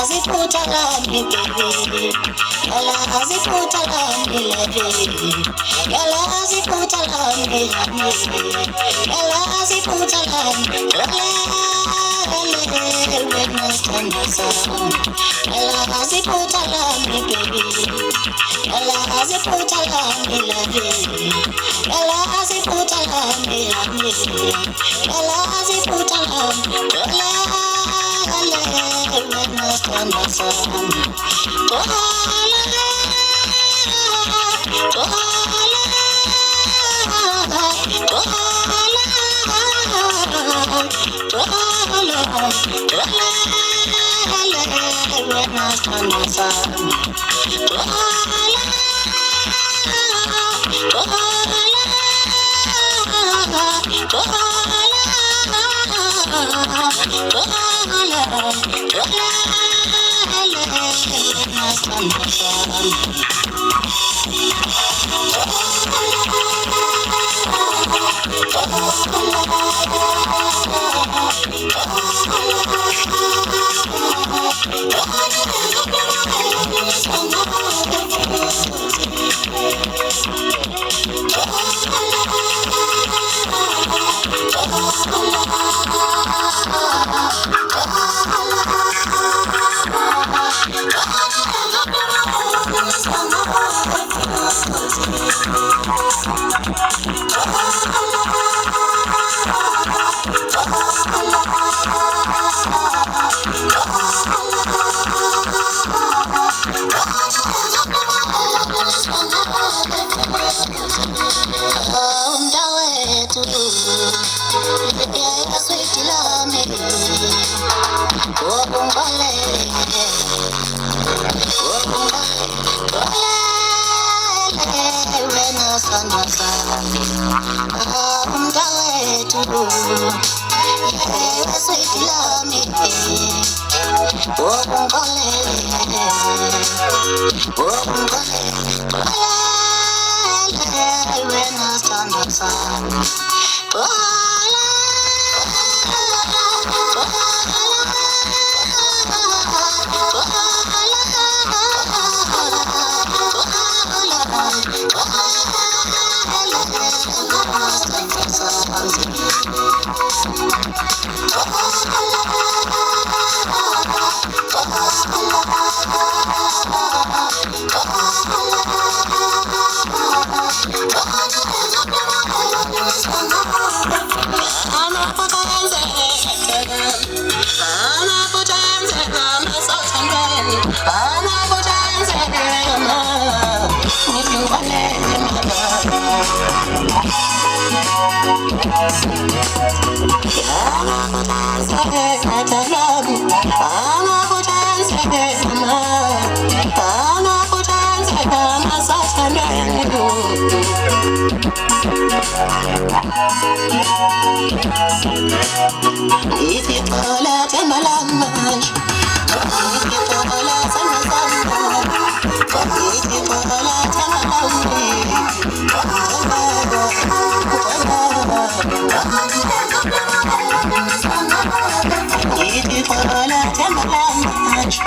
aziputalambi baby. Yala aziputalambi baby. Yala aziputalambi baby. Yala aziputalambi when I stand the sun. Yala aziputalambi baby. Yala aziputalambi baby. Yala aziputalambi baby. Yala aziputalambi when I stand the sun. If you fall out in my language, if you fall out in my language, if you fall out in my language, if you fall out in my language,